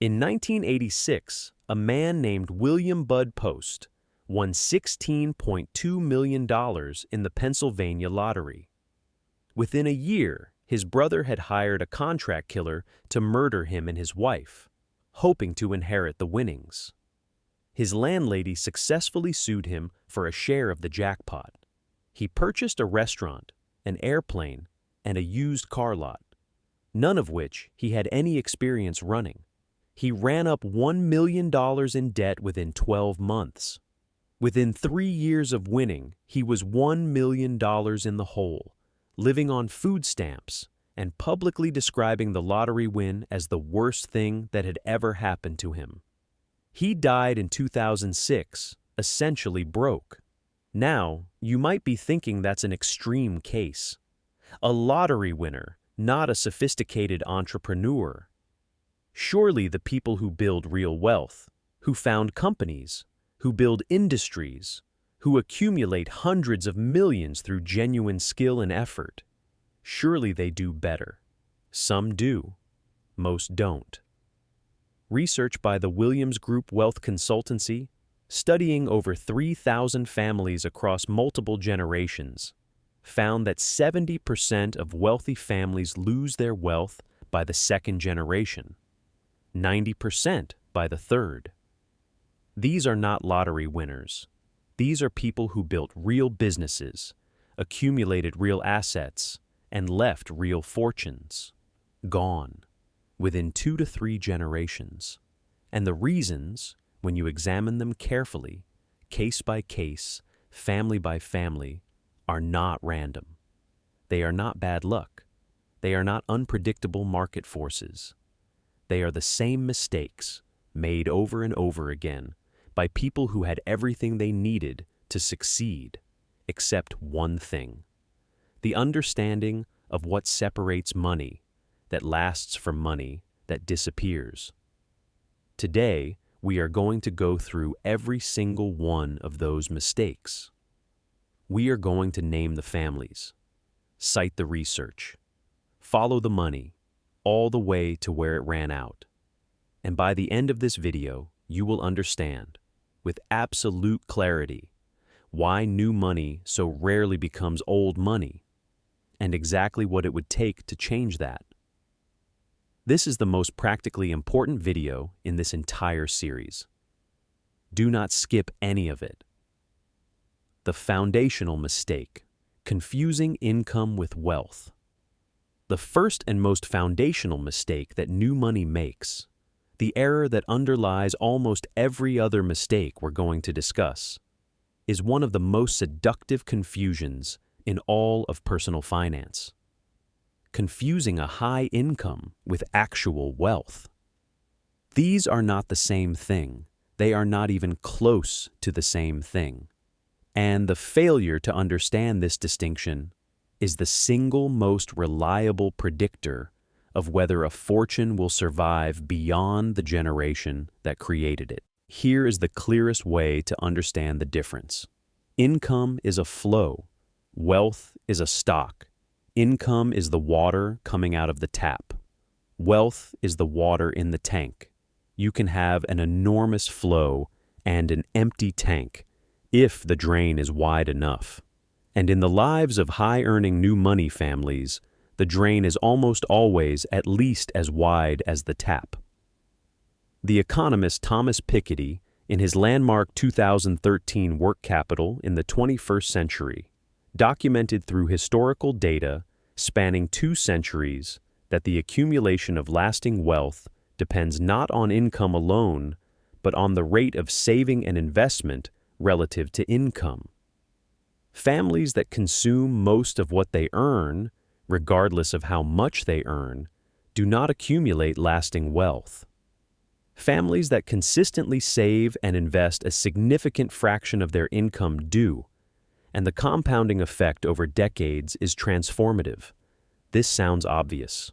In 1986, a man named William Bud Post won $16.2 million in the Pennsylvania lottery. Within a year, his brother had hired a contract killer to murder him and his wife, hoping to inherit the winnings. His landlady successfully sued him for a share of the jackpot. He purchased a restaurant, an airplane, and a used car lot, none of which he had any experience running. He ran up $1 million in debt within 12 months. Within 3 years of winning, he was $1 million in the hole, living on food stamps and publicly describing the lottery win as the worst thing that had ever happened to him. He died in 2006, essentially broke. Now, you might be thinking that's an extreme case. A lottery winner, not a sophisticated entrepreneur. Surely the people who build real wealth, who found companies, who build industries, who accumulate hundreds of millions through genuine skill and effort, surely they do better. Some do, most don't. Research by the Williams Group Wealth Consultancy, studying over 3,000 families across multiple generations, found that 70% of wealthy families lose their wealth by the second generation, 90% by the third. These are not lottery winners. These are people who built real businesses, accumulated real assets, and left real fortunes. Gone, within 2 to 3 generations. And the reasons, when you examine them carefully, case by case, family by family, are not random. They are not bad luck. They are not unpredictable market forces. They are the same mistakes, made over and over again, by people who had everything they needed to succeed, except one thing: the understanding of what separates money that lasts from money that disappears. Today, we are going to go through every single one of those mistakes. We are going to name the families, cite the research, follow the money, all the way to where it ran out. And by the end of this video, you will understand, with absolute clarity, why new money so rarely becomes old money, and exactly what it would take to change that. This is the most practically important video in this entire series. Do not skip any of it. The foundational mistake: confusing income with wealth. The first and most foundational mistake that new money makes, the error that underlies almost every other mistake we're going to discuss, is one of the most seductive confusions in all of personal finance. Confusing a high income with actual wealth. These are not the same thing. They are not even close to the same thing. And the failure to understand this distinction is the single most reliable predictor of whether a fortune will survive beyond the generation that created it. Here is the clearest way to understand the difference. Income is a flow. Wealth is a stock. Income is the water coming out of the tap. Wealth is the water in the tank. You can have an enormous flow and an empty tank if the drain is wide enough. And in the lives of high-earning new money families, the drain is almost always at least as wide as the tap. The economist Thomas Piketty, in his landmark 2013 work Capital in the 21st Century, documented through historical data spanning 2 centuries that the accumulation of lasting wealth depends not on income alone, but on the rate of saving and investment relative to income. Families that consume most of what they earn, regardless of how much they earn, do not accumulate lasting wealth. Families that consistently save and invest a significant fraction of their income do, and the compounding effect over decades is transformative. This sounds obvious.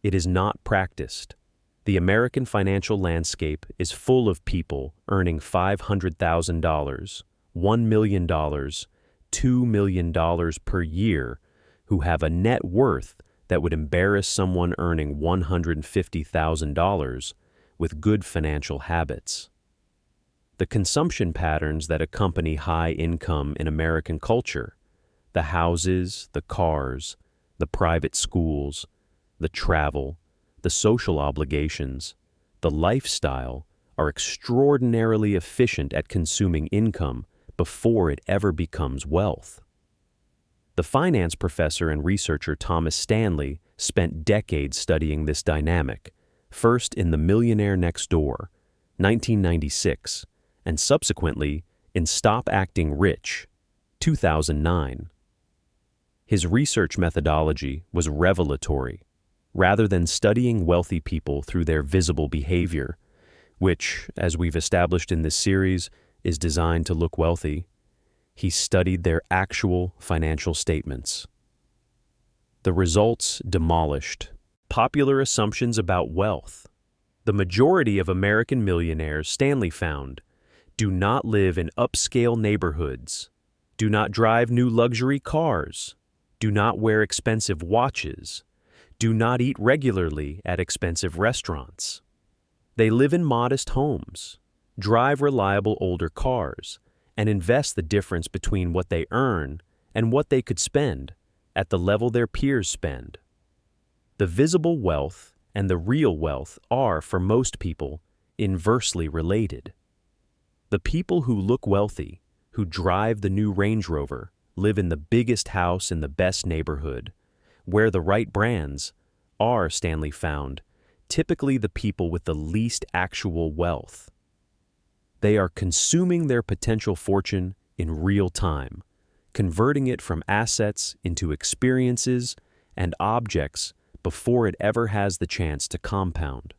It is not practiced. The American financial landscape is full of people earning $500,000, $1 million, $2 million per year who have a net worth that would embarrass someone earning $150,000 with good financial habits. The consumption patterns that accompany high income in American culture, the houses, the cars, the private schools, the travel, the social obligations, the lifestyle, are extraordinarily efficient at consuming income before it ever becomes wealth. The finance professor and researcher Thomas Stanley spent decades studying this dynamic, first in The Millionaire Next Door, 1996, and subsequently in Stop Acting Rich, 2009. His research methodology was revelatory. Rather than studying wealthy people through their visible behavior, which, as we've established in this series, is designed to look wealthy, he studied their actual financial statements. The results demolished popular assumptions about wealth. The majority of American millionaires, Stanley found, do not live in upscale neighborhoods, do not drive new luxury cars, do not wear expensive watches, do not eat regularly at expensive restaurants. They live in modest homes, drive reliable older cars, and invest the difference between what they earn and what they could spend at the level their peers spend. The visible wealth and the real wealth are, for most people, inversely related. The people who look wealthy, who drive the new Range Rover, live in the biggest house in the best neighborhood, wear the right brands, are, Stanley found, typically the people with the least actual wealth. They are consuming their potential fortune in real time, converting it from assets into experiences and objects before it ever has the chance to compound.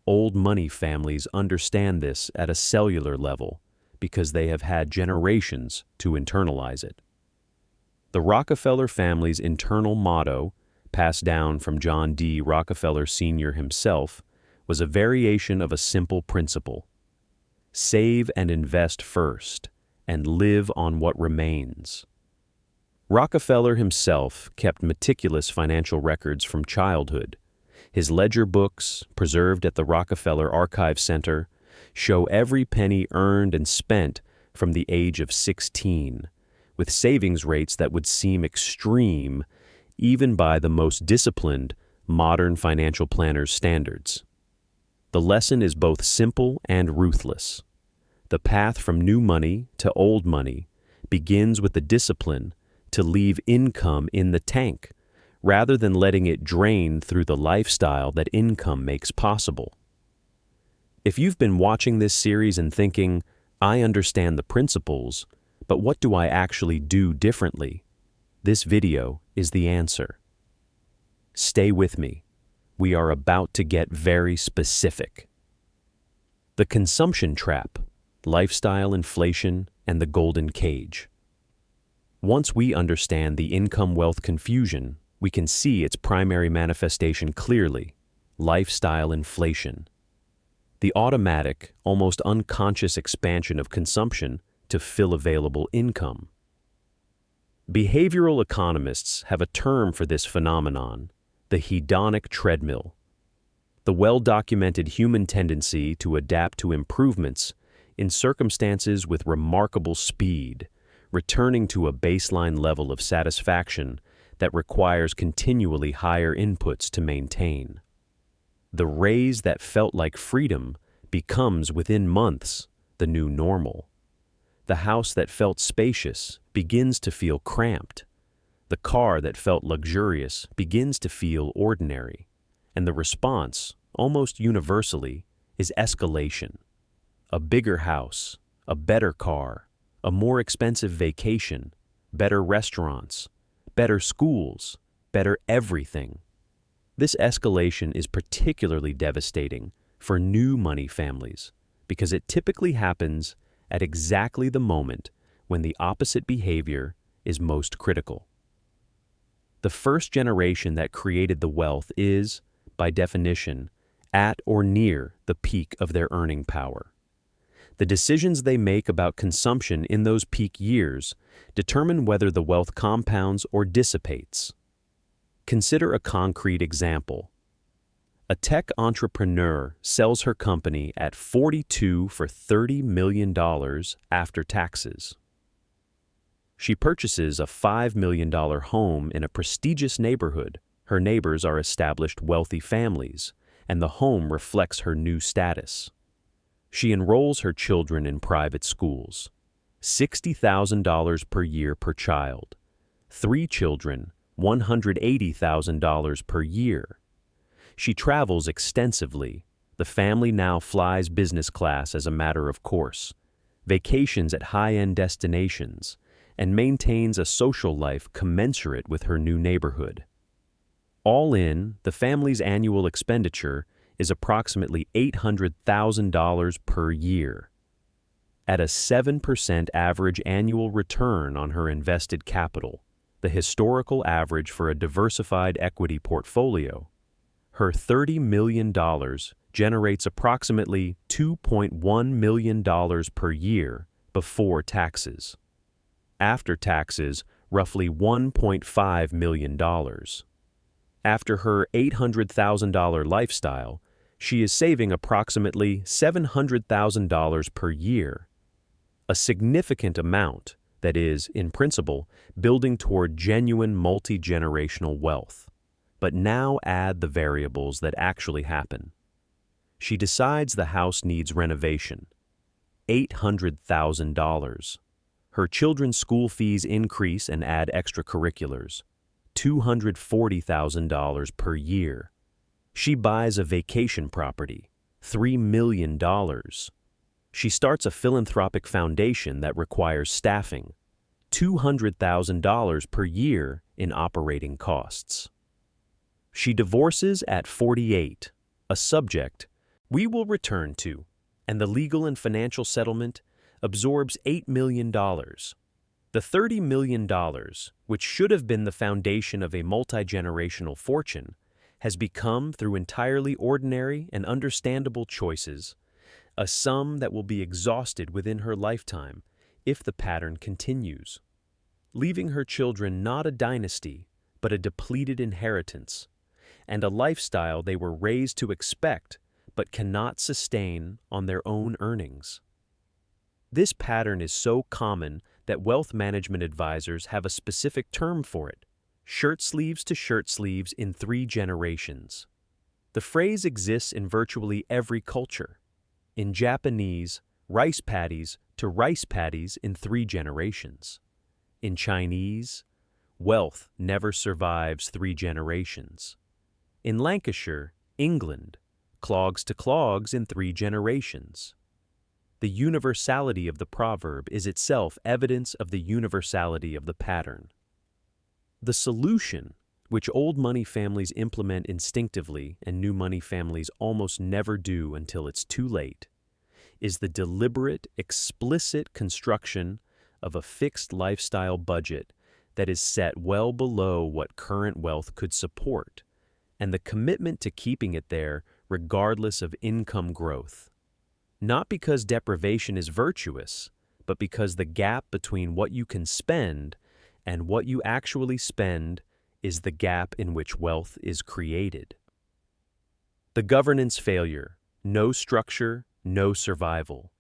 Old money families understand this at a cellular level because they have had generations to internalize it. The Rockefeller family's internal motto, passed down from John D. Rockefeller Sr. himself, was a variation of a simple principle: save and invest first, and live on what remains. Rockefeller himself kept meticulous financial records from childhood. His ledger books, preserved at the Rockefeller Archive Center, show every penny earned and spent from the age of 16, with savings rates that would seem extreme even by the most disciplined modern financial planners' standards. The lesson is both simple and ruthless. The path from new money to old money begins with the discipline to leave income in the tank, rather than letting it drain through the lifestyle that income makes possible. If you've been watching this series and thinking, I understand the principles, but what do I actually do differently? This video is the answer. Stay with me. We are about to get very specific. The consumption trap, lifestyle inflation, and the golden cage. Once we understand the income-wealth confusion, we can see its primary manifestation clearly: lifestyle inflation. The automatic, almost unconscious expansion of consumption to fill available income. Behavioral economists have a term for this phenomenon: the hedonic treadmill. The well-documented human tendency to adapt to improvements in circumstances with remarkable speed, returning to a baseline level of satisfaction that requires continually higher inputs to maintain. The raise that felt like freedom becomes, within months, the new normal. The house that felt spacious begins to feel cramped. The car that felt luxurious begins to feel ordinary. And the response, almost universally, is escalation. A bigger house, a better car, a more expensive vacation, better restaurants, better schools, better everything. This escalation is particularly devastating for new money families because it typically happens at exactly the moment when the opposite behavior is most critical. The first generation that created the wealth is, by definition, at or near the peak of their earning power. The decisions they make about consumption in those peak years determine whether the wealth compounds or dissipates. Consider a concrete example. A tech entrepreneur sells her company at 42 for $30 million after taxes. She purchases a $5 million home in a prestigious neighborhood. Her neighbors are established wealthy families, and the home reflects her new status. She enrolls her children in private schools. $60,000 per year per child. 3 children, $180,000 per year. She travels extensively. The family now flies business class as a matter of course, vacations at high-end destinations, and maintains a social life commensurate with her new neighborhood. All in, the family's annual expenditure is approximately $800,000 per year. At a 7% average annual return on her invested capital, the historical average for a diversified equity portfolio, her $30 million generates approximately $2.1 million per year before taxes. After taxes, roughly $1.5 million. After her $800,000 lifestyle, she is saving approximately $700,000 per year, a significant amount that is, in principle, building toward genuine multi-generational wealth. But now add the variables that actually happen. She decides the house needs renovation. $800,000. Her children's school fees increase and add extracurriculars. $240,000 per year. She buys a vacation property. $3 million. She starts a philanthropic foundation that requires staffing. $200,000 per year in operating costs. She divorces at 48, a subject we will return to, and the legal and financial settlement absorbs $8 million. The $30 million, which should have been the foundation of a multi-generational fortune, has become, through entirely ordinary and understandable choices, a sum that will be exhausted within her lifetime if the pattern continues, leaving her children not a dynasty, but a depleted inheritance, and a lifestyle they were raised to expect but cannot sustain on their own earnings. This pattern is so common that wealth management advisors have a specific term for it: shirt sleeves to shirt sleeves in 3 generations. The phrase exists in virtually every culture. In Japanese, rice paddies to rice paddies in 3 generations. In Chinese, wealth never survives 3 generations. In Lancashire, England, clogs to clogs in 3 generations. The universality of the proverb is itself evidence of the universality of the pattern. The solution, which old money families implement instinctively and new money families almost never do until it's too late, is the deliberate, explicit construction of a fixed lifestyle budget that is set well below what current wealth could support, and the commitment to keeping it there regardless of income growth. Not because deprivation is virtuous, but because the gap between what you can spend and what you actually spend is the gap in which wealth is created. The governance failure: no structure, no survival.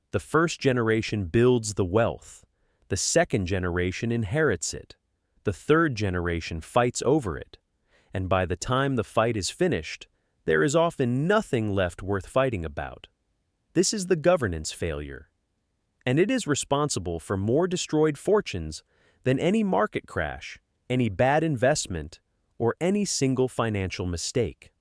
The first generation builds the wealth. The second generation inherits it. The third generation fights over it. And by the time the fight is finished, there is often nothing left worth fighting about. This is the governance failure. And it is responsible for more destroyed fortunes than any market crash, any bad investment, or any single financial mistake.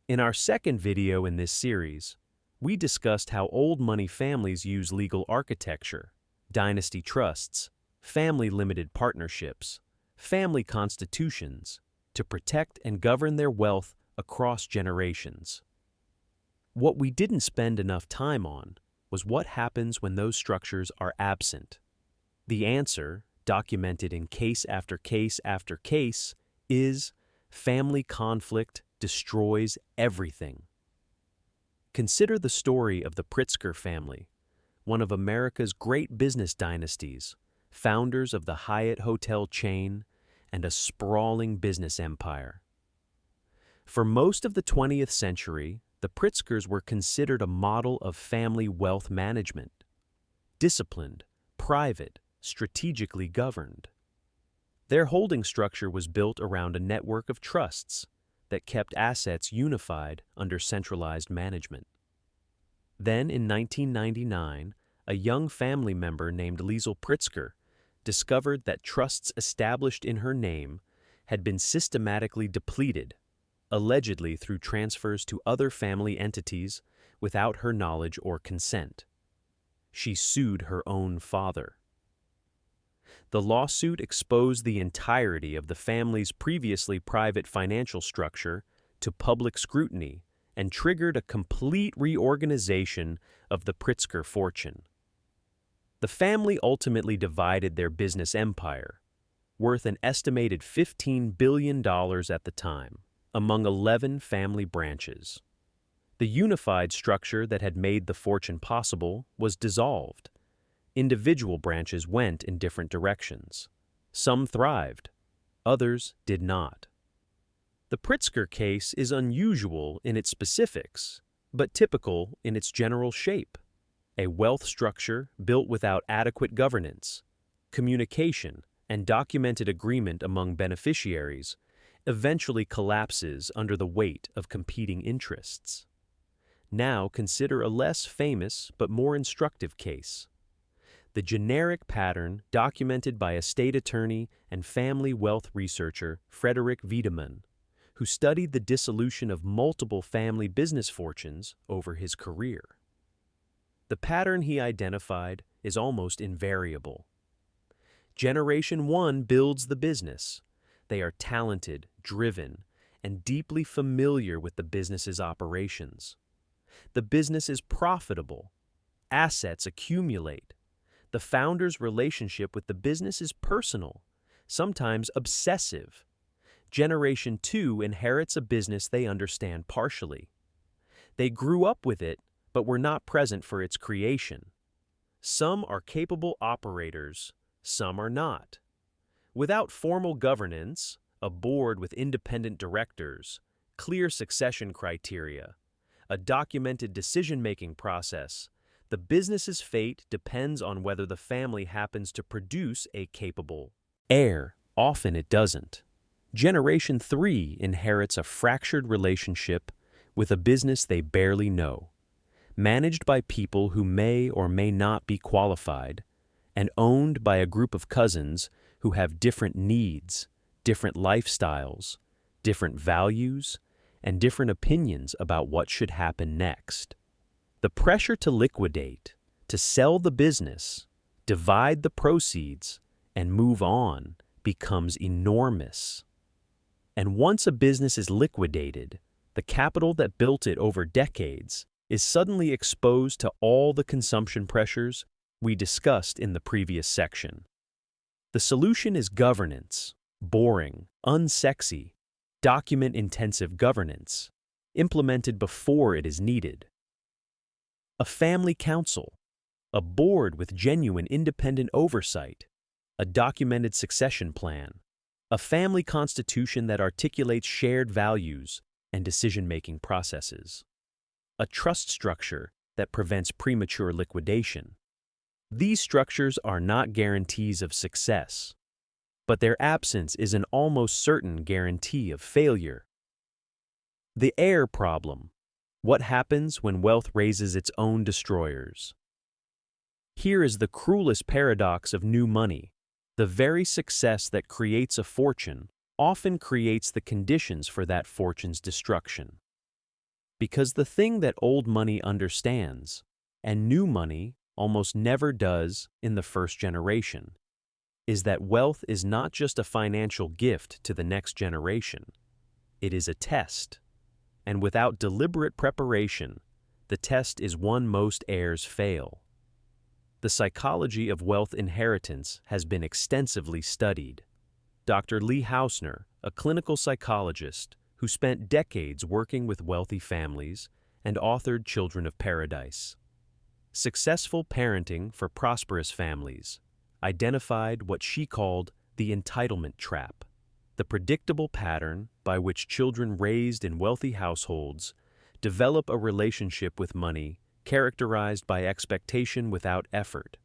In our second video in this series, we discussed how old money families use legal architecture, dynasty trusts, family limited partnerships, family constitutions to protect and govern their wealth across generations. What we didn't spend enough time on was what happens when those structures are absent. The answer, documented in case after case after case, is family conflict destroys everything. Consider the story of the Pritzker family, one of America's great business dynasties, founders of the Hyatt hotel chain and a sprawling business empire. For most of the 20th century, the Pritzkers were considered a model of family wealth management. Disciplined, private, strategically governed. Their holding structure was built around a network of trusts that kept assets unified under centralized management. Then, in 1999, a young family member named Liesl Pritzker discovered that trusts established in her name had been systematically depleted, allegedly through transfers to other family entities without her knowledge or consent. She sued her own father. The lawsuit exposed the entirety of the family's previously private financial structure to public scrutiny and triggered a complete reorganization of the Pritzker fortune. The family ultimately divided their business empire, worth an estimated $15 billion at the time, among 11 family branches. The unified structure that had made the fortune possible was dissolved. Individual branches went in different directions. Some thrived, others did not. The Pritzker case is unusual in its specifics, but typical in its general shape. A wealth structure built without adequate governance, communication, and documented agreement among beneficiaries eventually collapses under the weight of competing interests. Now consider a less famous but more instructive case. The generic pattern documented by estate attorney and family wealth researcher Frederick Wiedemann, who studied the dissolution of multiple family business fortunes over his career. The pattern he identified is almost invariable. Generation 1 builds the business. They are talented, driven, and deeply familiar with the business's operations. The business is profitable. Assets accumulate. The founder's relationship with the business is personal, sometimes obsessive. Generation 2 inherits a business they understand partially. They grew up with it, but were not present for its creation. Some are capable operators, some are not. Without formal governance, a board with independent directors, clear succession criteria, a documented decision-making process, the business's fate depends on whether the family happens to produce a capable heir. Often it doesn't. Generation 3 inherits a fractured relationship with a business they barely know, managed by people who may or may not be qualified, and owned by a group of cousins who have different needs, different lifestyles, different values, and different opinions about what should happen next. The pressure to liquidate, to sell the business, divide the proceeds, and move on becomes enormous. And once a business is liquidated, the capital that built it over decades is suddenly exposed to all the consumption pressures we discussed in the previous section. The solution is governance, boring, unsexy, document-intensive governance, implemented before it is needed. A family council, a board with genuine independent oversight, a documented succession plan, a family constitution that articulates shared values and decision-making processes, a trust structure that prevents premature liquidation. These structures are not guarantees of success, but their absence is an almost certain guarantee of failure. The heir problem. What happens when wealth raises its own destroyers? Here is the cruelest paradox of new money. The very success that creates a fortune often creates the conditions for that fortune's destruction. Because the thing that old money understands, and new money almost never does in the first generation, is that wealth is not just a financial gift to the next generation. It is a test. And without deliberate preparation, the test is one most heirs fail. The psychology of wealth inheritance has been extensively studied. Dr. Lee Hausner, a clinical psychologist who spent decades working with wealthy families and authored Children of Paradise. Successful Parenting for Prosperous Families, identified what she called the entitlement trap. the predictable pattern by which children raised in wealthy households develop a relationship with money characterized by expectation without effort,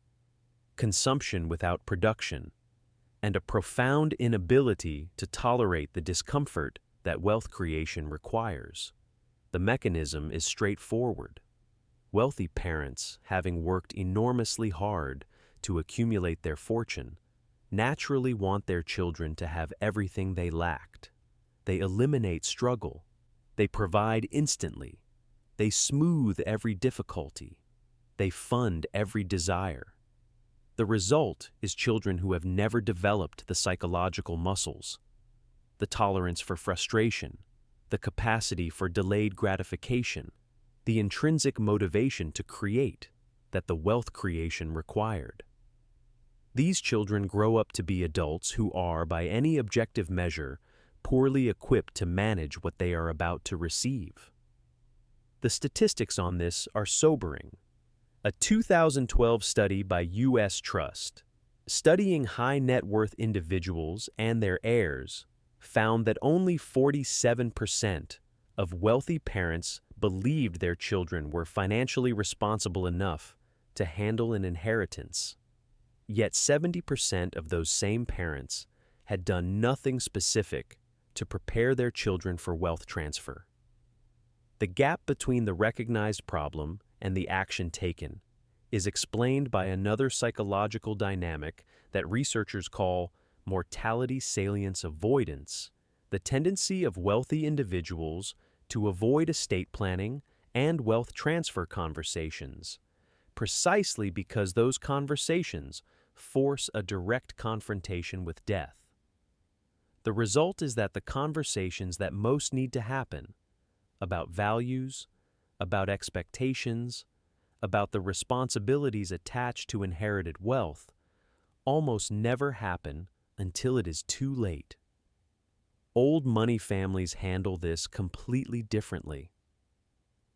consumption without production, and a profound inability to tolerate the discomfort that wealth creation requires. The mechanism is straightforward. Wealthy parents, having worked enormously hard to accumulate their fortune, naturally want their children to have everything they lacked. They eliminate struggle. They provide instantly. They smooth every difficulty. They fund every desire. The result is children who have never developed the psychological muscles, the tolerance for frustration, the capacity for delayed gratification, the intrinsic motivation to create that the wealth creation required. These children grow up to be adults who are, by any objective measure, poorly equipped to manage what they are about to receive. The statistics on this are sobering. A 2012 study by U.S. Trust, studying high net worth individuals and their heirs, found that only 47% of wealthy parents believed their children were financially responsible enough to handle an inheritance. Yet 70% of those same parents had done nothing specific to prepare their children for wealth transfer. The gap between the recognized problem and the action taken is explained by another psychological dynamic that researchers call mortality salience avoidance, the tendency of wealthy individuals to avoid estate planning and wealth transfer conversations, precisely because those conversations force a direct confrontation with death. The result is that the conversations that most need to happen about values, about expectations, about the responsibilities attached to inherited wealth, almost never happen until it is too late. Old money families handle this completely differently.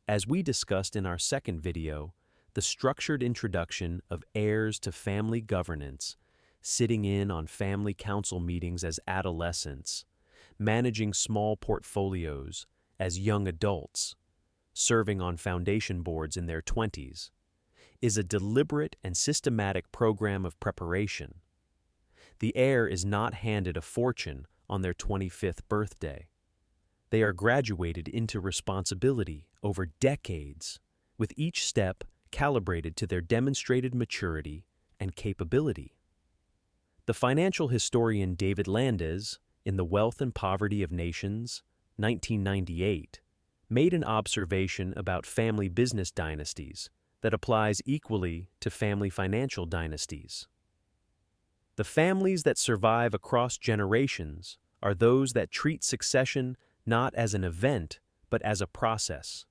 As we discussed in our second video, the structured introduction of heirs to family governance, sitting in on family council meetings as adolescents, managing small portfolios as young adults, serving on foundation boards in their 20s, is a deliberate and systematic program of preparation. The heir is not handed a fortune on their 25th birthday. They are graduated into responsibility over decades, with each step calibrated to their demonstrated maturity and capability. The financial historian David Landis, in The Wealth and Poverty of Nations, 1998, made an observation about family business dynasties that applies equally to family financial dynasties. The families that survive across generations are those that treat succession not as an event, but as a process,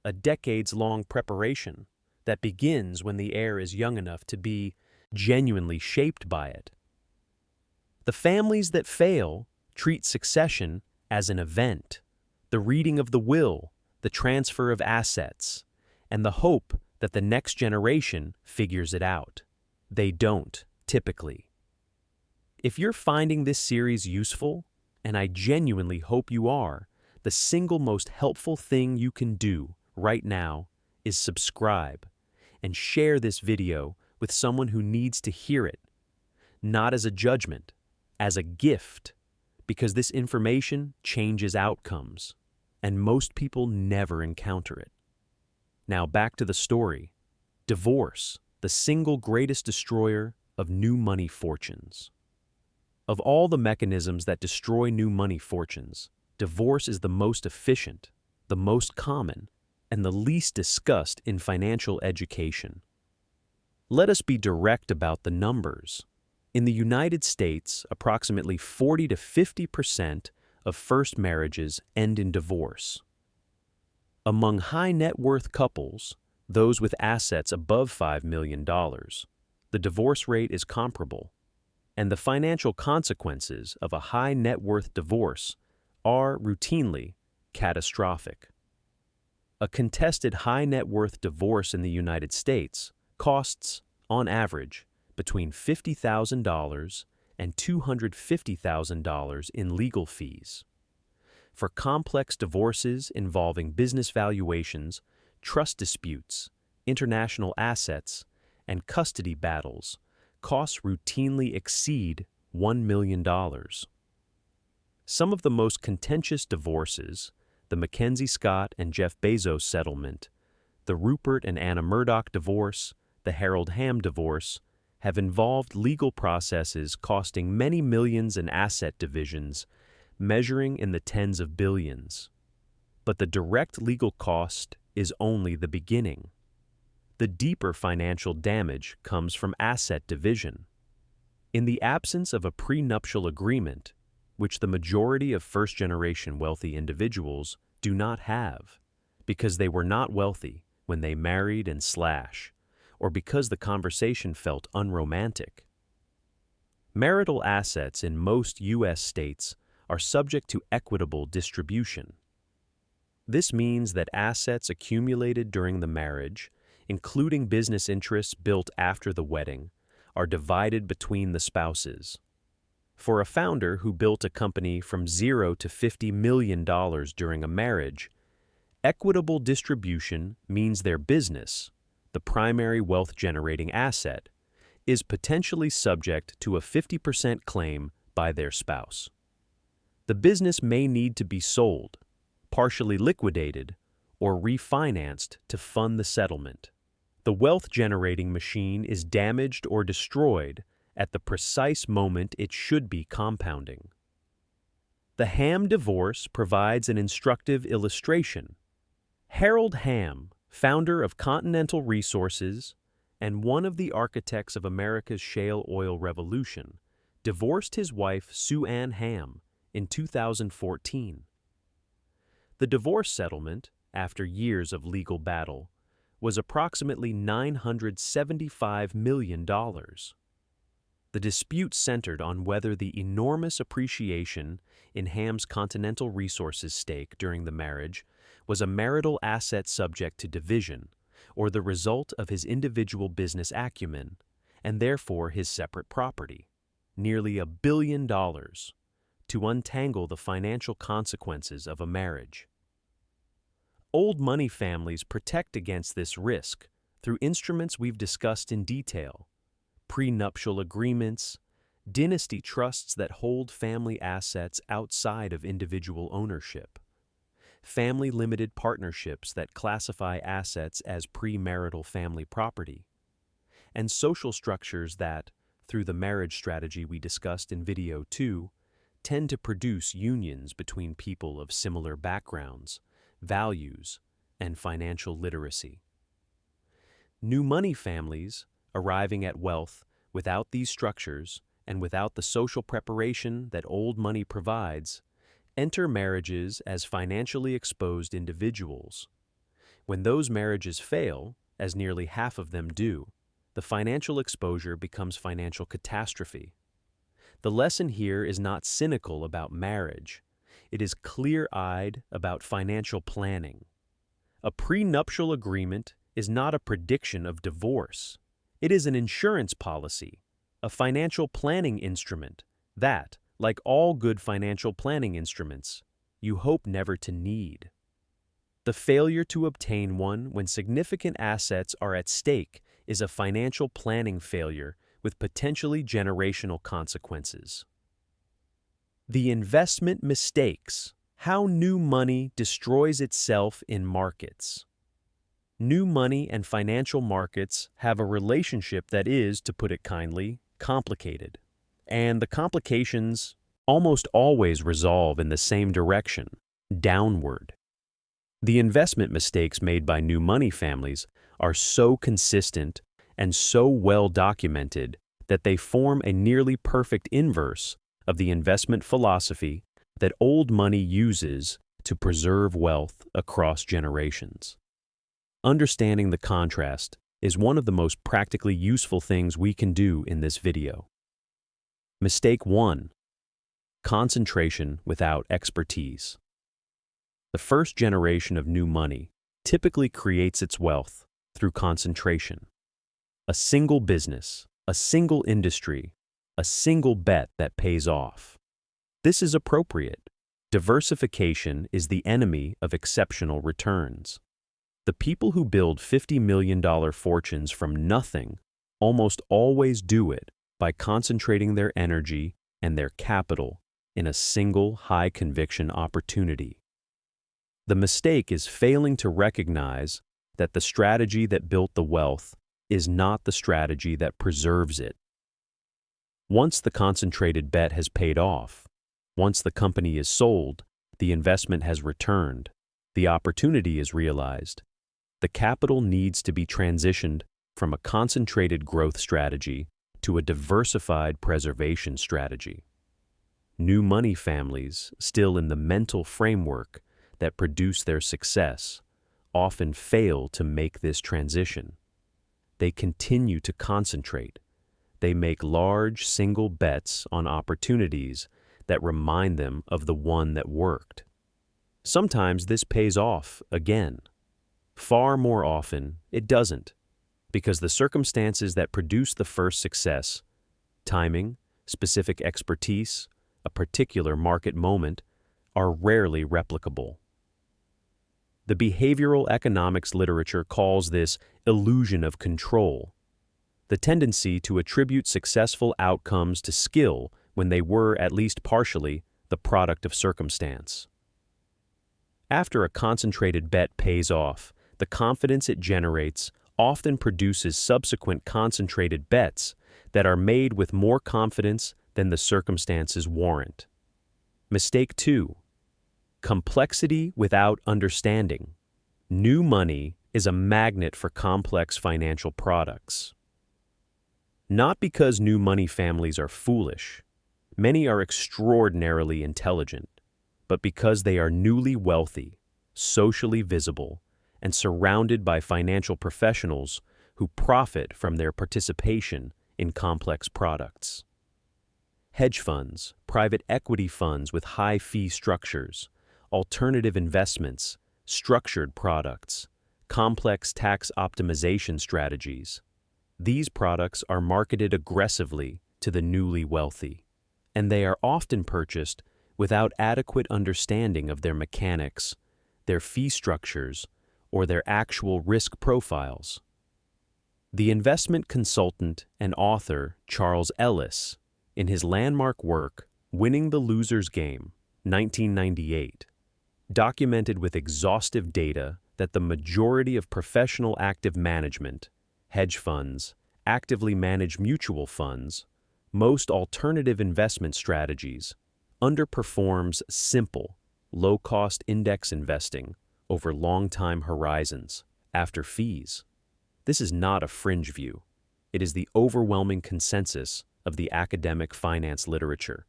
a decades-long preparation that begins when the heir is young enough to be genuinely shaped by it. The families that fail treat succession as an event, the reading of the will, the transfer of assets, and the hope that the next generation figures it out. They don't, typically. If you're finding this series useful, and I genuinely hope you are, the single most helpful thing you can do right now is subscribe and share this video with someone who needs to hear it, not as a judgment, as a gift, because this information changes outcomes, and most people never encounter it. Now back to the story. Divorce, the single greatest destroyer of new money fortunes. Of all the mechanisms that destroy new money fortunes, divorce is the most efficient, the most common, and the least discussed in financial education. Let us be direct about the numbers. In the United States, approximately 40 to 50% of first marriages end in divorce. Among high net worth couples, those with assets above $5 million, the divorce rate is comparable, and the financial consequences of a high net worth divorce are routinely catastrophic. A contested high net worth divorce in the United States costs, on average, between $50,000 and $250,000 in legal fees. For complex divorces involving business valuations, trust disputes, international assets, and custody battles, costs routinely exceed $1 million. Some of the most contentious divorces, the Mackenzie Scott and Jeff Bezos settlement, the Rupert and Anna Murdoch divorce, the Harold Hamm divorce, have involved legal processes costing many millions in asset divisions, measuring in the tens of billions. But the direct legal cost is only the beginning. The deeper financial damage comes from asset division. In the absence of a prenuptial agreement, which the majority of first-generation wealthy individuals do not have, because they were not wealthy when they married and slash, or because the conversation felt unromantic. Marital assets in most U.S. states are subject to equitable distribution. This means that assets accumulated during the marriage, including business interests built after the wedding, are divided between the spouses. For a founder who built a company from $0 to $50 million during a marriage, equitable distribution means their business, the primary wealth-generating asset, is potentially subject to a 50% claim by their spouse. The business may need to be sold, partially liquidated, or refinanced to fund the settlement. The wealth-generating machine is damaged or destroyed at the precise moment it should be compounding. The Hamm divorce provides an instructive illustration. Harold Hamm, founder of Continental Resources and one of the architects of America's shale oil revolution, divorced his wife Sue Ann Hamm in 2014. The divorce settlement, after years of legal battle, was approximately $975 million. The dispute centered on whether the enormous appreciation in Hamm's Continental Resources stake during the marriage was a marital asset subject to division, or the result of his individual business acumen, and therefore his separate property, nearly $1 billion, to untangle the financial consequences of a marriage. Old money families protect against this risk through instruments we've discussed in detail: prenuptial agreements, dynasty trusts that hold family assets outside of individual ownership, family-limited partnerships that classify assets as premarital family property, and social structures that, through the marriage strategy we discussed in Video 2, tend to produce unions between people of similar backgrounds, values, and financial literacy. New money families, arriving at wealth without these structures and without the social preparation that old money provides, enter marriages as financially exposed individuals. When those marriages fail, as nearly half of them do, the financial exposure becomes financial catastrophe. The lesson here is not cynical about marriage. It is clear-eyed about financial planning. A prenuptial agreement is not a prediction of divorce. It is an insurance policy, a financial planning instrument that, like all good financial planning instruments, you hope never to need. The failure to obtain one when significant assets are at stake is a financial planning failure with potentially generational consequences. The investment mistakes: how new money destroys itself in markets. New money and financial markets have a relationship that is, to put it kindly, complicated. And the complications almost always resolve in the same direction, downward. The investment mistakes made by new money families are so consistent and so well documented that they form a nearly perfect inverse of the investment philosophy that old money uses to preserve wealth across generations. Understanding the contrast is one of the most practically useful things we can do in this video. Mistake 1: concentration without expertise. The first generation of new money typically creates its wealth through concentration. A single business, a single industry, a single bet that pays off. This is appropriate. Diversification is the enemy of exceptional returns. The people who build $50 million fortunes from nothing almost always do it by concentrating their energy and their capital in a single high-conviction opportunity. The mistake is failing to recognize that the strategy that built the wealth is not the strategy that preserves it. Once the concentrated bet has paid off, once the company is sold, the investment has returned, the opportunity is realized, the capital needs to be transitioned from a concentrated growth strategy to a diversified preservation strategy. New money families, still in the mental framework that produce their success, often fail to make this transition. They continue to concentrate. They make large single bets on opportunities that remind them of the one that worked. Sometimes this pays off again. Far more often, it doesn't, because the circumstances that produce the first success, timing, specific expertise, a particular market moment, are rarely replicable. The behavioral economics literature calls this illusion of control, the tendency to attribute successful outcomes to skill when they were, at least partially, the product of circumstance. After a concentrated bet pays off, the confidence it generates often produces subsequent concentrated bets that are made with more confidence than the circumstances warrant. Mistake 2. Complexity without understanding. New money is a magnet for complex financial products. Not because new money families are foolish. Many are extraordinarily intelligent, but because they are newly wealthy, socially visible, and surrounded by financial professionals who profit from their participation in complex products. Hedge funds, private equity funds with high fee structures, alternative investments, structured products, complex tax optimization strategies. These products are marketed aggressively to the newly wealthy, and they are often purchased without adequate understanding of their mechanics, their fee structures, or their actual risk profiles. The investment consultant and author Charles Ellis, in his landmark work, Winning the Loser's Game, 1998, documented with exhaustive data that the majority of professional active management, hedge funds, actively managed mutual funds, most alternative investment strategies, underperforms simple, low-cost index investing over long-time horizons, after fees. This is not a fringe view. It is the overwhelming consensus of the academic finance literature.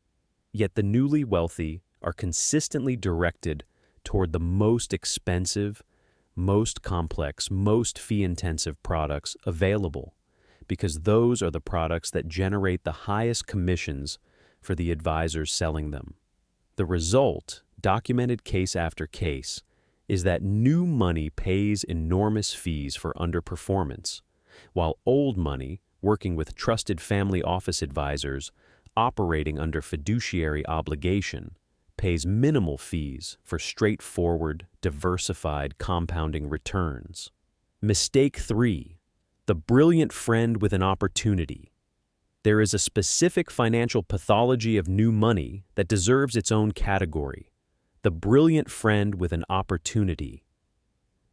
Yet the newly wealthy are consistently directed toward the most expensive, most complex, most fee-intensive products available, because those are the products that generate the highest commissions for the advisors selling them. The result, documented case after case, is that new money pays enormous fees for underperformance, while old money, working with trusted family office advisors, operating under fiduciary obligation, pays minimal fees for straightforward, diversified compounding returns. Mistake 3. The brilliant friend with an opportunity. There is a specific financial pathology of new money that deserves its own category. The brilliant friend with an opportunity.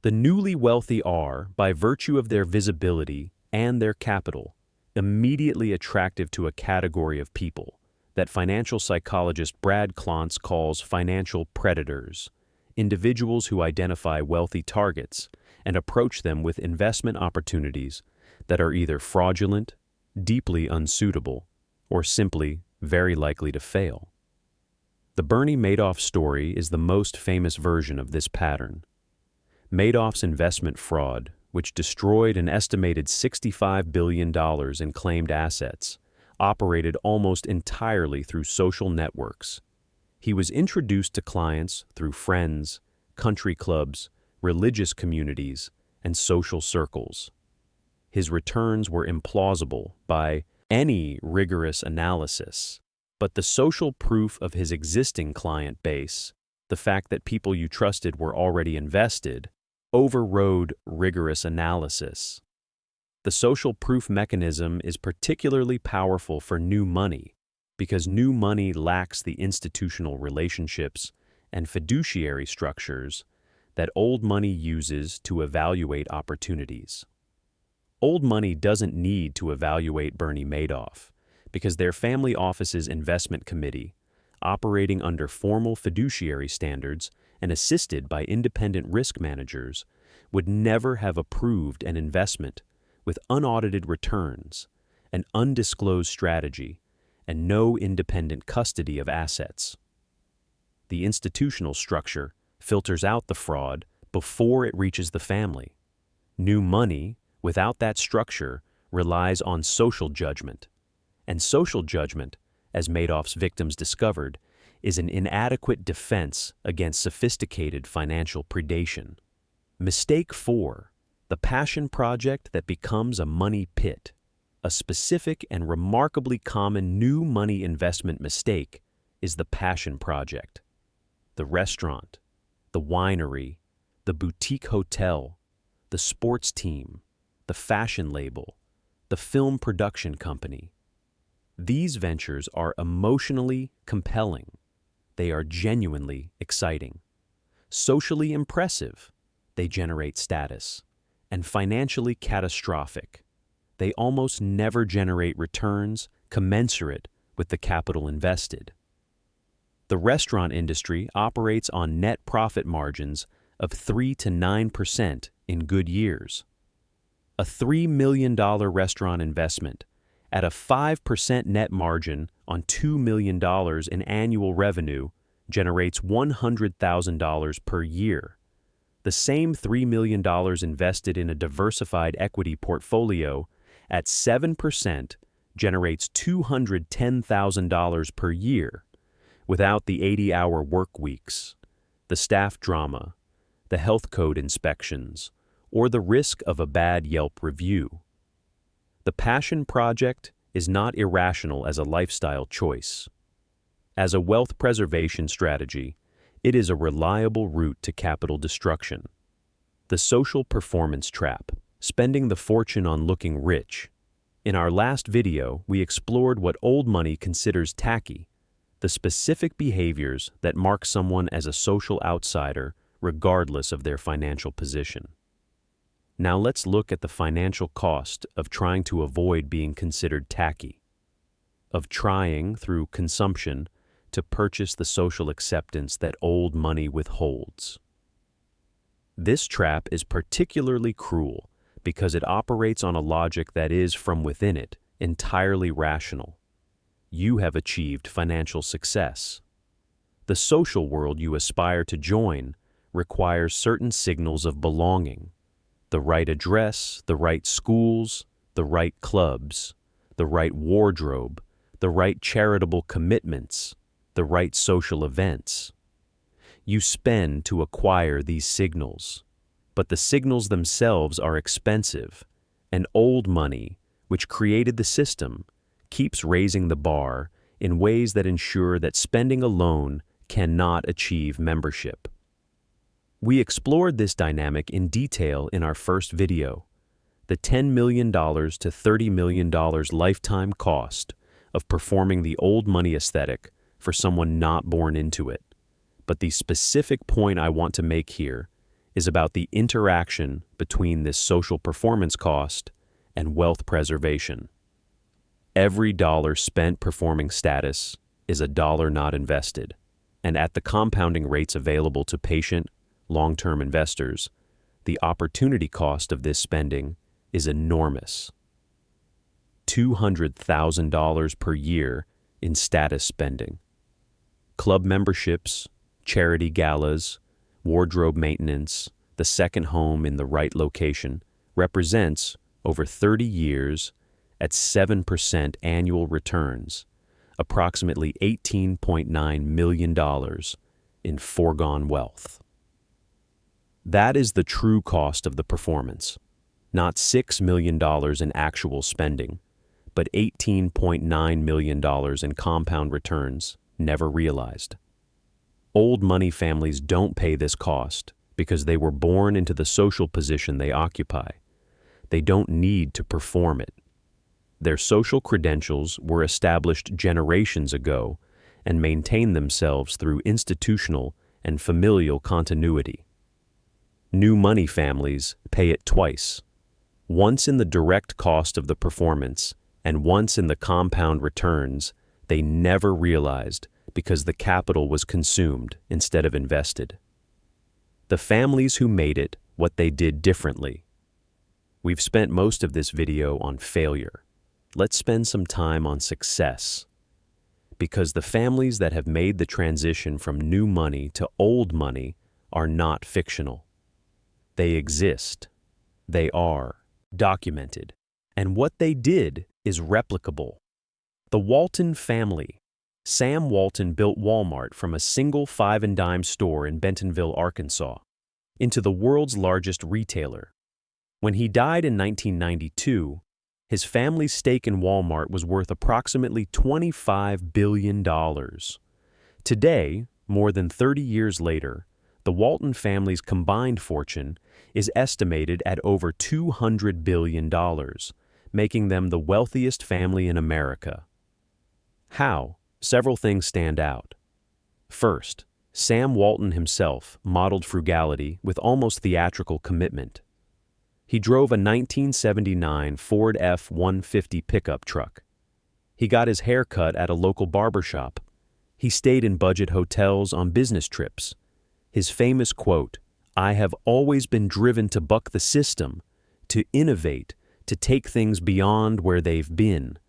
The newly wealthy are, by virtue of their visibility and their capital, immediately attractive to a category of people that financial psychologist Brad Klontz calls financial predators, individuals who identify wealthy targets and approach them with investment opportunities that are either fraudulent, deeply unsuitable, or simply very likely to fail. The Bernie Madoff story is the most famous version of this pattern. Madoff's investment fraud, which destroyed an estimated $65 billion in claimed assets, operated almost entirely through social networks. He was introduced to clients through friends, country clubs, religious communities, and social circles. His returns were implausible by any rigorous analysis. But the social proof of his existing client base, the fact that people you trusted were already invested, overrode rigorous analysis. The social proof mechanism is particularly powerful for new money because new money lacks the institutional relationships and fiduciary structures that old money uses to evaluate opportunities. Old money doesn't need to evaluate Bernie Madoff because their family office's investment committee, operating under formal fiduciary standards and assisted by independent risk managers, would never have approved an investment with unaudited returns, an undisclosed strategy, and no independent custody of assets. The institutional structure filters out the fraud before it reaches the family. New money, without that structure, relies on social judgment. And social judgment, as Madoff's victims discovered, is an inadequate defense against sophisticated financial predation. Mistake 4. The passion project that becomes a money pit. A specific and remarkably common new money investment mistake is the passion project. The restaurant, the winery, the boutique hotel, the sports team, the fashion label, the film production company. These ventures are emotionally compelling. They are genuinely exciting. Socially impressive, they generate status. And financially catastrophic, they almost never generate returns commensurate with the capital invested. The restaurant industry operates on net profit margins of 3 to 9% in good years. A $3 million restaurant investment at a 5% net margin on $2 million in annual revenue generates $100,000 per year. The same $3 million invested in a diversified equity portfolio at 7% generates $210,000 per year without the 80-hour work weeks, the staff drama, the health code inspections, or the risk of a bad Yelp review. The passion project is not irrational as a lifestyle choice. As a wealth preservation strategy, it is a reliable route to capital destruction. The social performance trap, spending the fortune on looking rich. In our last video, we explored what old money considers tacky, the specific behaviors that mark someone as a social outsider regardless of their financial position. Now let's look at the financial cost of trying to avoid being considered tacky, of trying, through consumption, to purchase the social acceptance that old money withholds. This trap is particularly cruel because it operates on a logic that is, from within it, entirely rational. You have achieved financial success. The social world you aspire to join requires certain signals of belonging: the right address, the right schools, the right clubs, the right wardrobe, the right charitable commitments, the right social events. You spend to acquire these signals, but the signals themselves are expensive, and old money, which created the system, keeps raising the bar in ways that ensure that spending alone cannot achieve membership. We explored this dynamic in detail in our first video, the $10 million to $30 million lifetime cost of performing the old money aesthetic for someone not born into it. But the specific point I want to make here is about the interaction between this social performance cost and wealth preservation. Every dollar spent performing status is a dollar not invested, and at the compounding rates available to patient, long-term investors, the opportunity cost of this spending is enormous. $200,000 per year in status spending. Club memberships, charity galas, wardrobe maintenance, the second home in the right location represents, over 30 years, at 7% annual returns, approximately $18.9 million in foregone wealth. That is the true cost of the performance, not $6 million in actual spending, but $18.9 million in compound returns never realized. Old money families don't pay this cost because they were born into the social position they occupy. They don't need to perform it. Their social credentials were established generations ago and maintain themselves through institutional and familial continuity. New money families pay it twice, once in the direct cost of the performance and once in the compound returns they never realized because the capital was consumed instead of invested. The families who made it what they did differently. We've spent most of this video on failure. Let's spend some time on success. Because the families that have made the transition from new money to old money are not fictional. They exist. They are documented. And what they did is replicable. The Walton family. Sam Walton built Walmart from a single 5-and-dime store in Bentonville, Arkansas, into the world's largest retailer. When he died in 1992, his family's stake in Walmart was worth approximately $25 billion. Today, more than 30 years later, the Walton family's combined fortune is estimated at over $200 billion, making them the wealthiest family in America. How? Several things stand out. First, Sam Walton himself modeled frugality with almost theatrical commitment. He drove a 1979 Ford F-150 pickup truck. He got his hair cut at a local barbershop. He stayed in budget hotels on business trips. His famous quote, "I have always been driven to buck the system, to innovate, to take things beyond where they've been,"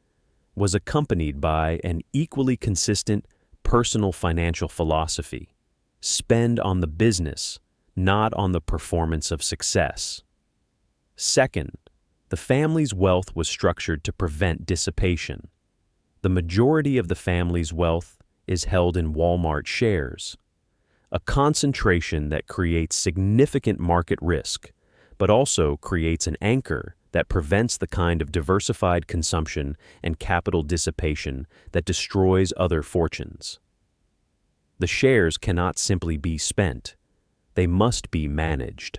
was accompanied by an equally consistent personal financial philosophy. Spend on the business, not on the performance of success. Second, the family's wealth was structured to prevent dissipation. The majority of the family's wealth is held in Walmart shares, a concentration that creates significant market risk, but also creates an anchor that prevents the kind of diversified consumption and capital dissipation that destroys other fortunes. The shares cannot simply be spent. They must be managed.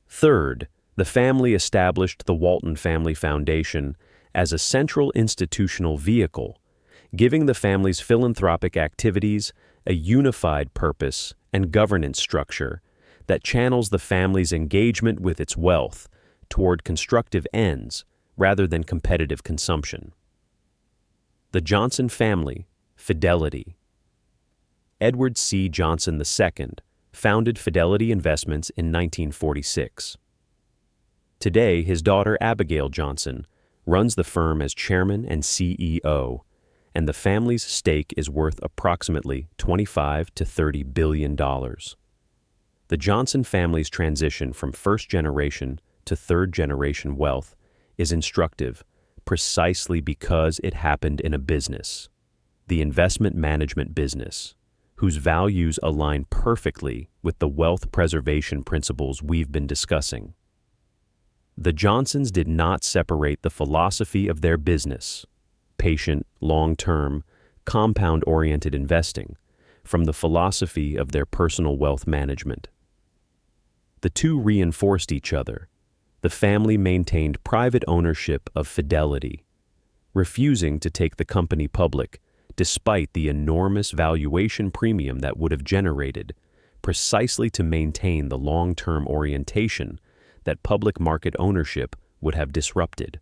Third, the family established the Walton Family Foundation as a central institutional vehicle, giving the family's philanthropic activities a unified purpose and governance structure that channels the family's engagement with its wealth toward constructive ends rather than competitive consumption. The Johnson family, Fidelity. Edward C. Johnson II founded Fidelity Investments in 1946. Today, his daughter Abigail Johnson runs the firm as chairman and CEO, and the family's stake is worth approximately $25 to $30 billion. The Johnson family's transition from first-generation to third-generation wealth is instructive precisely because it happened in a business, the investment management business, whose values align perfectly with the wealth preservation principles we've been discussing. The Johnsons did not separate the philosophy of their business, patient, long-term, compound-oriented investing, from the philosophy of their personal wealth management. The two reinforced each other. The family maintained private ownership of Fidelity, refusing to take the company public despite the enormous valuation premium that would have generated, precisely to maintain the long-term orientation that public market ownership would have disrupted.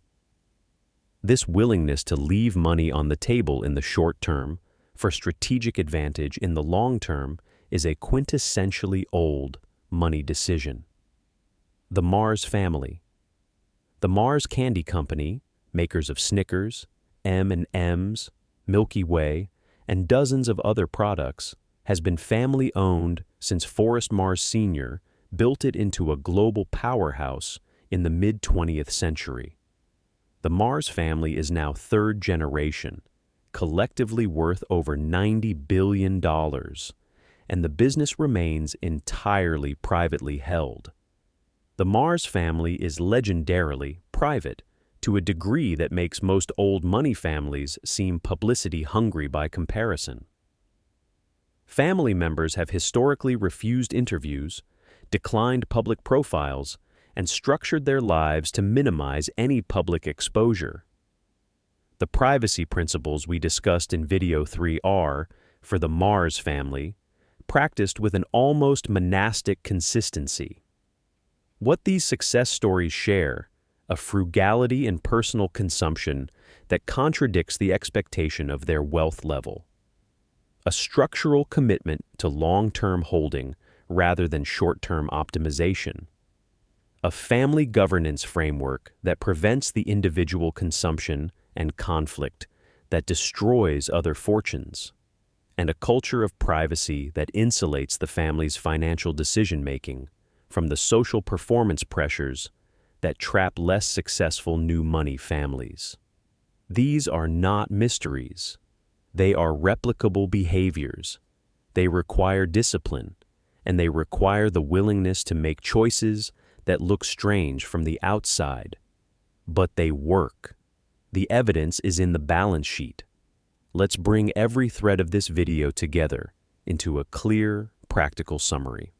This willingness to leave money on the table in the short term for strategic advantage in the long term is a quintessentially old money decision. The Mars family. The Mars Candy Company, makers of Snickers, M&Ms, Milky Way, and dozens of other products, has been family-owned since Forrest Mars Sr. built it into a global powerhouse in the mid-20th century. The Mars family is now third generation, collectively worth over $90 billion, and the business remains entirely privately held. The Mars family is legendarily private to a degree that makes most old money families seem publicity-hungry by comparison. Family members have historically refused interviews, declined public profiles, and structured their lives to minimize any public exposure. The privacy principles we discussed in Video 3 are, for the Mars family, practiced with an almost monastic consistency. What these success stories share, a frugality in personal consumption that contradicts the expectation of their wealth level. A structural commitment to long-term holding rather than short-term optimization. A family governance framework that prevents the individual consumption and conflict that destroys other fortunes. And a culture of privacy that insulates the family's financial decision-making from the social performance pressures that trap less successful new money families. These are not mysteries. They are replicable behaviors. They require discipline, and they require the willingness to make choices that look strange from the outside. But they work. The evidence is in the balance sheet. Let's bring every thread of this video together into a clear, practical summary.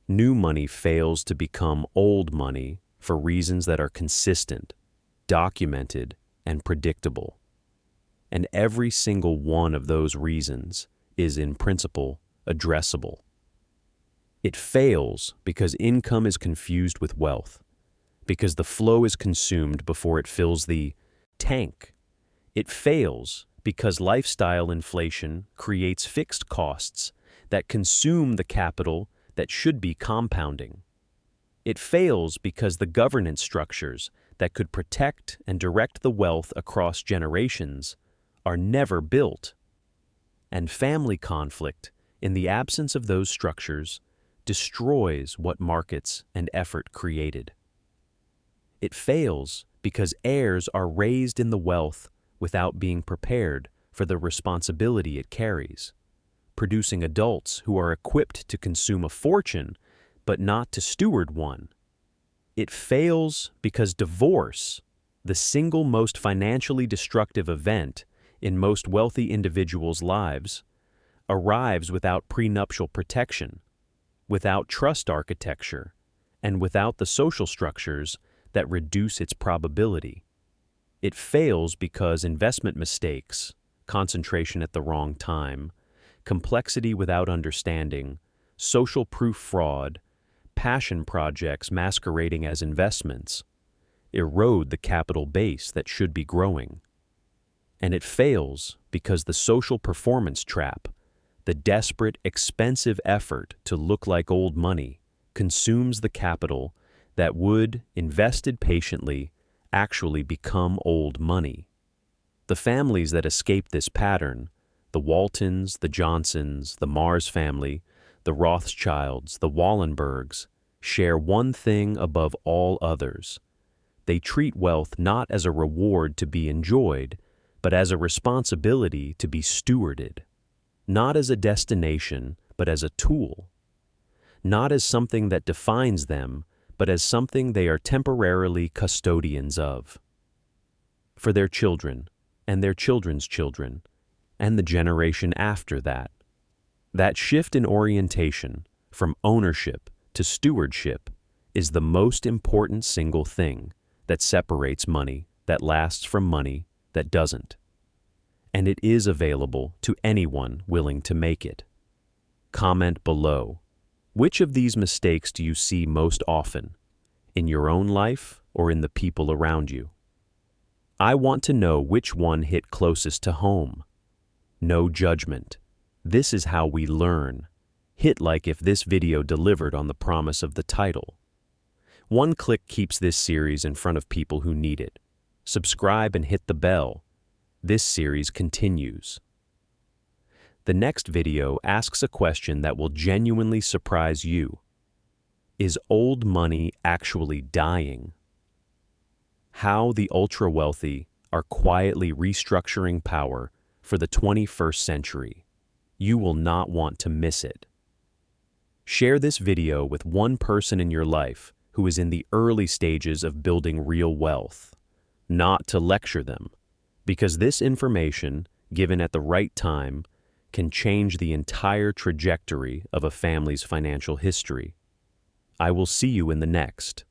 New money fails to become old money for reasons that are consistent, documented, and predictable. And every single one of those reasons is, in principle, addressable. It fails because income is confused with wealth, because the flow is consumed before it fills the tank. It fails because lifestyle inflation creates fixed costs that consume the capital that should be compounding. It fails because the governance structures that could protect and direct the wealth across generations are never built. And family conflict, in the absence of those structures, destroys what markets and effort created. It fails because heirs are raised in the wealth without being prepared for the responsibility it carries, producing adults who are equipped to consume a fortune but not to steward one. It fails because divorce, the single most financially destructive event in most wealthy individuals' lives, arrives without prenuptial protection, without trust architecture, and without the social structures that reduce its probability. It fails because investment mistakes, concentration at the wrong time, complexity without understanding, social proof fraud, passion projects masquerading as investments, erode the capital base that should be growing. And it fails because the social performance trap, the desperate, expensive effort to look like old money, consumes the capital that would, invested patiently, actually become old money. The families that escape this pattern, the Waltons, the Johnsons, the Mars family, the Rothschilds, the Wallenbergs, share one thing above all others. They treat wealth not as a reward to be enjoyed, but as a responsibility to be stewarded. Not as a destination, but as a tool. Not as something that defines them, but as something they are temporarily custodians of. For their children, and their children's children, and the generation after that. That shift in orientation from ownership to stewardship is the most important single thing that separates money that lasts from money that doesn't. And it is available to anyone willing to make it. Comment below. Which of these mistakes do you see most often, in your own life or in the people around you? I want to know which one hit closest to home. No judgment. This is how we learn. Hit like if this video delivered on the promise of the title. One click keeps this series in front of people who need it. Subscribe and hit the bell. This series continues. The next video asks a question that will genuinely surprise you. Is old money actually dying? How the ultra-wealthy are quietly restructuring power for the 21st century. You will not want to miss it. Share this video with one person in your life who is in the early stages of building real wealth, not to lecture them, because this information, given at the right time, can change the entire trajectory of a family's financial history. I will see you in the next.